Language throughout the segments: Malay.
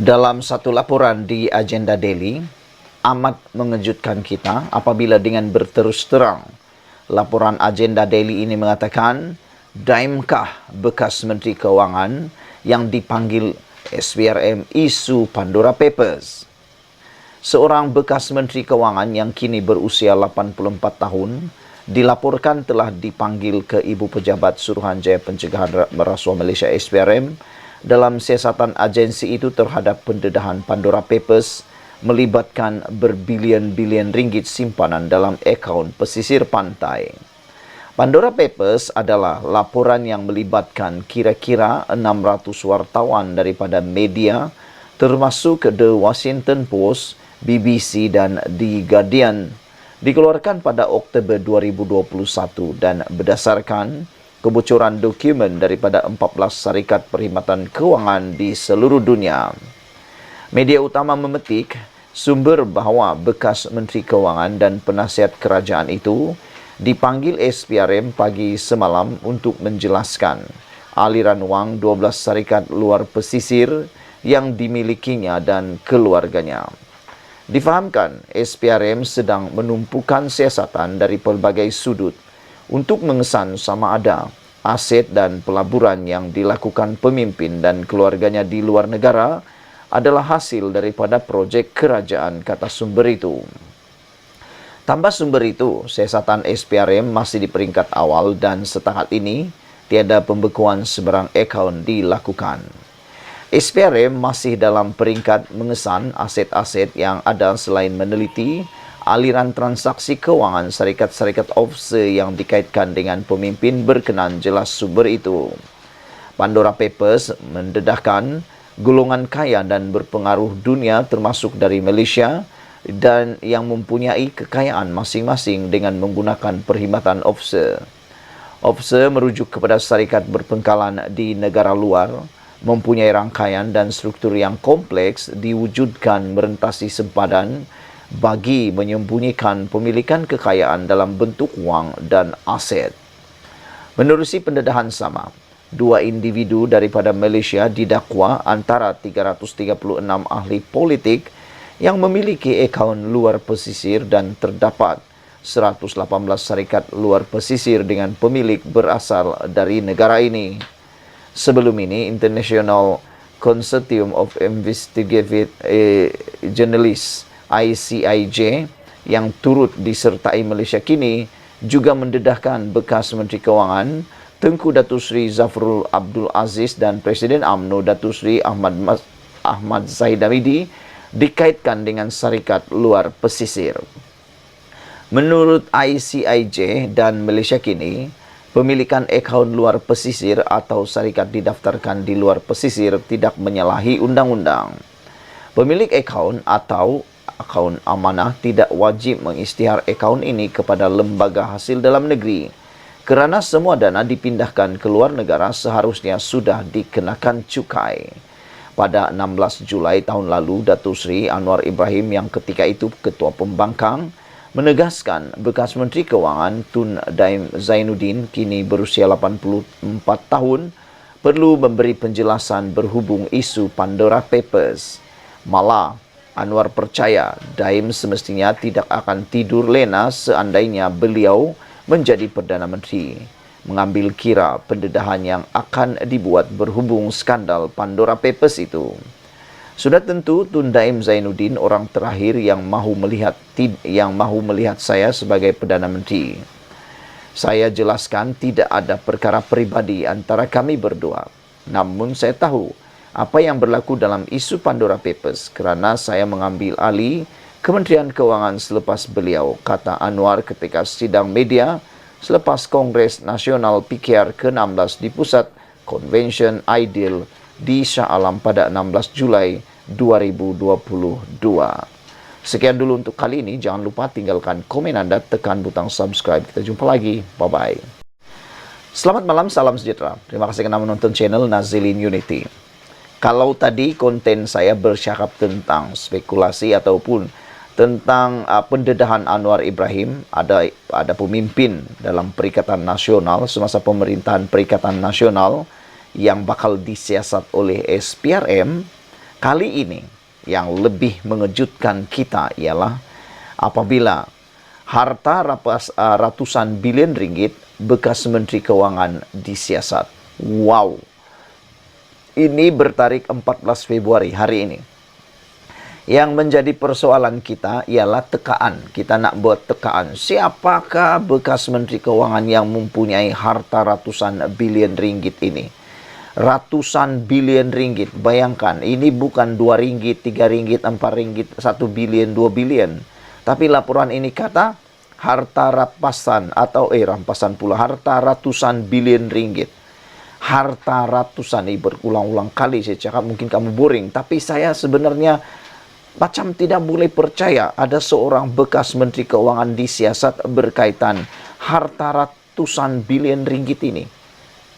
Dalam satu laporan di Agenda Daily, amat mengejutkan kita apabila dengan berterus terang, laporan Agenda Daily ini mengatakan, Daimkah bekas Menteri Keuangan yang dipanggil SPRM isu Pandora Papers? Seorang bekas Menteri Keuangan yang kini berusia 84 tahun dilaporkan telah dipanggil ke Ibu Pejabat Suruhanjaya Pencegahan Rasuah Malaysia SPRM dalam siasatan agensi itu terhadap pendedahan Pandora Papers melibatkan berbilion-bilion ringgit simpanan dalam akaun pesisir pantai. Pandora Papers adalah laporan yang melibatkan kira-kira 600 wartawan daripada media termasuk The Washington Post, BBC dan The Guardian, dikeluarkan pada Oktober 2021 dan berdasarkan kebocoran dokumen daripada 14 syarikat perkhidmatan kewangan di seluruh dunia. Media utama memetik sumber bahawa bekas Menteri Kewangan dan penasihat kerajaan itu dipanggil SPRM pagi semalam untuk menjelaskan aliran wang 12 syarikat luar pesisir yang dimilikinya dan keluarganya. Difahamkan, SPRM sedang menumpukan siasatan dari pelbagai sudut untuk mengesan sama ada aset dan pelaburan yang dilakukan pemimpin dan keluarganya di luar negara adalah hasil daripada projek kerajaan, kata sumber itu. Tambah sumber itu, siasatan SPRM masih di peringkat awal dan setakat ini tiada pembekuan sebarang akaun dilakukan. SPRM masih dalam peringkat mengesan aset-aset yang ada selain meneliti aliran transaksi kewangan syarikat-syarikat offshore yang dikaitkan dengan pemimpin berkenan, jelas sumber itu. Pandora Papers mendedahkan golongan kaya dan berpengaruh dunia termasuk dari Malaysia dan yang mempunyai kekayaan masing-masing dengan menggunakan perkhidmatan offshore. Offshore merujuk kepada syarikat berpengkalan di negara luar, mempunyai rangkaian dan struktur yang kompleks diwujudkan merentasi sempadan bagi menyembunyikan pemilikan kekayaan dalam bentuk wang dan aset. Menerusi pendedahan sama, dua individu daripada Malaysia didakwa antara 336 ahli politik yang memiliki akaun luar pesisir dan terdapat 118 syarikat luar pesisir dengan pemilik berasal dari negara ini. Sebelum ini, International Consortium of Investigative Journalists ICIJ yang turut disertai Malaysia kini juga mendedahkan bekas Menteri Kewangan Tengku Datuk Seri Zafrul Abdul Aziz dan Presiden UMNO Datuk Seri Ahmad Zahid Hamidi dikaitkan dengan syarikat luar pesisir. Menurut ICIJ dan Malaysia kini, pemilikan akaun luar pesisir atau syarikat didaftarkan di luar pesisir tidak menyalahi undang-undang. Pemilik akaun atau akaun amanah tidak wajib mengisytihar akaun ini kepada lembaga hasil dalam negeri kerana semua dana dipindahkan ke luar negara seharusnya sudah dikenakan cukai. Pada 16 Julai tahun lalu, Datuk Seri Anwar Ibrahim yang ketika itu Ketua Pembangkang menegaskan bekas Menteri Kewangan Tun Daim Zainuddin kini berusia 84 tahun perlu memberi penjelasan berhubung isu Pandora Papers. Malah, Anwar percaya Daim semestinya tidak akan tidur lena seandainya beliau menjadi Perdana Menteri, mengambil kira pendedahan yang akan dibuat berhubung skandal Pandora Papers itu. Sudah tentu Tun Daim Zainuddin orang terakhir yang mahu melihat saya sebagai Perdana Menteri. Saya jelaskan tidak ada perkara peribadi antara kami berdua. Namun saya tahu apa yang berlaku dalam isu Pandora Papers kerana saya mengambil alih Kementerian Kewangan selepas beliau, kata Anwar ketika sidang media selepas Kongres Nasional PKR ke-16 di Pusat Convention Ideal di Shah Alam pada 16 Julai 2022. Sekian dulu untuk kali ini. Jangan lupa tinggalkan komen anda, tekan butang subscribe. Kita jumpa lagi. Bye-bye. Selamat malam, salam sejahtera. Terima kasih kerana menonton channel Nazilin Unity. Kalau tadi konten saya bercakap tentang spekulasi ataupun tentang pendedahan Anwar Ibrahim, ada pemimpin dalam Perikatan Nasional semasa pemerintahan Perikatan Nasional yang bakal disiasat oleh SPRM. Kali ini yang lebih mengejutkan kita ialah apabila harta ratusan bilion ringgit bekas Menteri Keuangan disiasat. Wow. Ini bertarik 14 Februari hari ini. Yang menjadi persoalan kita ialah tekaan. Kita nak buat tekaan. Siapakah bekas Menteri Keuangan yang mempunyai harta ratusan bilion ringgit ini? Ratusan bilion ringgit. Bayangkan, ini bukan 2 ringgit, 3 ringgit, 4 ringgit, 1 bilion, 2 bilion. Tapi laporan ini kata harta rampasan atau rampasan pula, harta ratusan bilion ringgit. Harta ratusan ini berulang-ulang kali saya cakap, mungkin kamu boring. Tapi saya sebenarnya macam tidak boleh percaya ada seorang bekas Menteri Keuangan disiasat berkaitan harta ratusan bilion ringgit ini.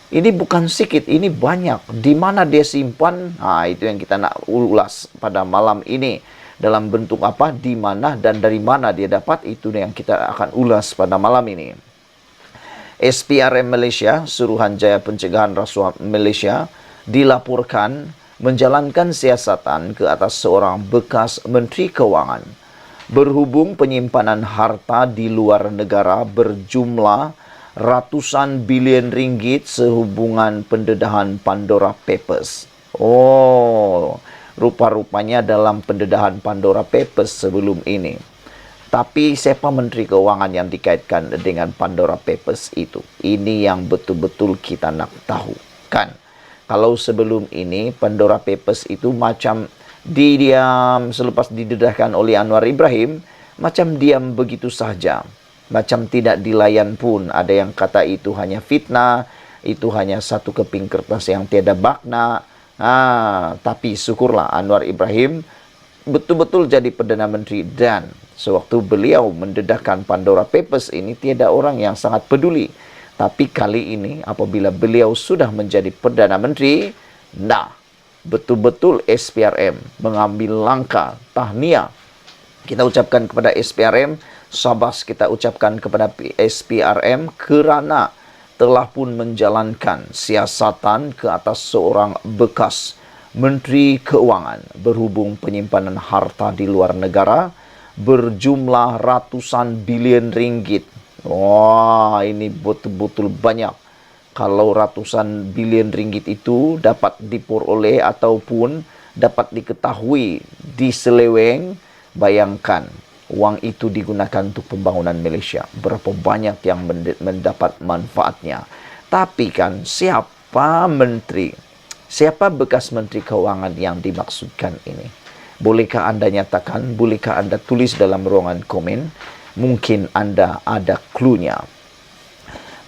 Ini bukan sedikit, ini banyak. Di mana dia simpan? Nah, itu yang kita nak ulas pada malam ini. Dalam bentuk apa, di mana, dan dari mana dia dapat, itu yang kita akan ulas pada malam ini. SPRM Malaysia, Suruhanjaya Pencegahan Rasuah Malaysia, dilaporkan menjalankan siasatan ke atas seorang bekas Menteri Keuangan berhubung penyimpanan harta di luar negara berjumlah ratusan bilion ringgit sehubungan pendedahan Pandora Papers. Oh, rupa-rupanya dalam pendedahan Pandora Papers sebelum ini. Tapi siapa Menteri Keuangan yang dikaitkan dengan Pandora Papers itu? Ini yang betul-betul kita nak tahu, kan? Kalau sebelum ini Pandora Papers itu macam diam selepas didedahkan oleh Anwar Ibrahim, macam diam begitu saja. Macam tidak dilayan pun. Ada yang kata itu hanya fitnah, itu hanya satu keping kertas yang tiada makna. Tapi syukurlah Anwar Ibrahim betul-betul jadi Perdana Menteri, dan sewaktu beliau mendedahkan Pandora Papers ini tiada orang yang sangat peduli. Tapi kali ini apabila beliau sudah menjadi Perdana Menteri, betul-betul SPRM mengambil langkah tahniah. Kita ucapkan kepada SPRM, syabas kita ucapkan kepada SPRM kerana telah pun menjalankan siasatan ke atas seorang bekas Menteri Keuangan berhubung penyimpanan harta di luar negara berjumlah ratusan bilion ringgit. Wah, ini betul-betul banyak. Kalau ratusan bilion ringgit itu dapat diperoleh ataupun dapat diketahui diseleweng, bayangkan uang itu digunakan untuk pembangunan Malaysia. Berapa banyak yang mendapat manfaatnya. Tapi kan siapa menteri, siapa bekas Menteri Keuangan yang dimaksudkan ini? Bolehkah anda nyatakan? Bolehkah anda tulis dalam ruangan komen? Mungkin anda ada cluenya.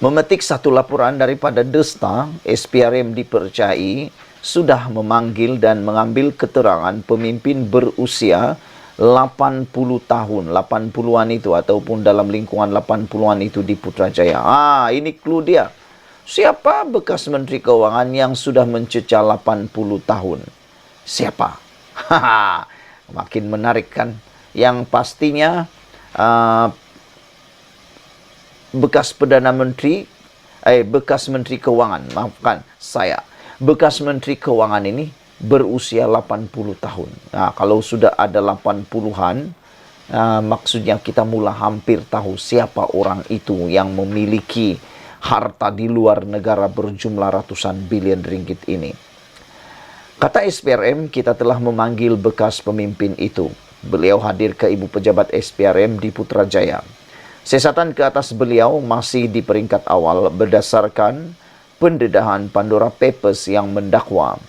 Memetik satu laporan daripada The Star, SPRM dipercayai sudah memanggil dan mengambil keterangan pemimpin berusia 80 tahun, 80-an itu ataupun dalam lingkungan 80-an itu di Putrajaya. Ini clue dia. Siapa bekas Menteri Keuangan yang sudah mencecah 80 tahun? Siapa? Makin menarik kan? Yang pastinya bekas Perdana Menteri, bekas Menteri Keuangan, maafkan saya. Bekas Menteri Keuangan ini berusia 80 tahun. Kalau sudah ada 80-an, maksudnya kita mula hampir tahu siapa orang itu yang memiliki harta di luar negara berjumlah ratusan bilion ringgit ini. Kata SPRM, kita telah memanggil bekas pemimpin itu. Beliau hadir ke Ibu Pejabat SPRM di Putrajaya. Siasatan ke atas beliau masih di peringkat awal berdasarkan pendedahan Pandora Papers yang mendakwa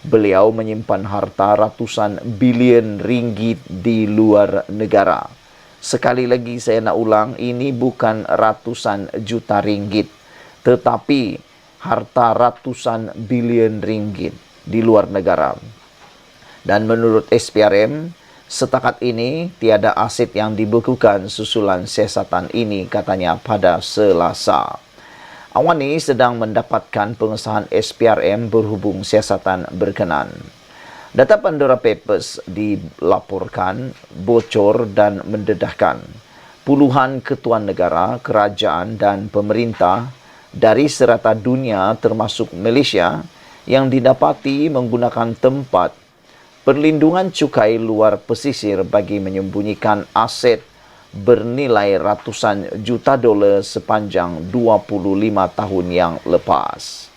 beliau menyimpan harta ratusan bilion ringgit di luar negara. Sekali lagi saya nak ulang, ini bukan ratusan juta ringgit, tetapi harta ratusan bilion ringgit di luar negara. Dan menurut SPRM, setakat ini tiada aset yang dibekukan susulan siasatan ini, katanya pada Selasa. Awani sedang mendapatkan pengesahan SPRM berhubung siasatan berkenan. Data Pandora Papers dilaporkan bocor dan mendedahkan puluhan ketuan negara, kerajaan dan pemerintah dari serata dunia termasuk Malaysia yang didapati menggunakan tempat perlindungan cukai luar pesisir bagi menyembunyikan aset bernilai ratusan juta dolar sepanjang 25 tahun yang lepas.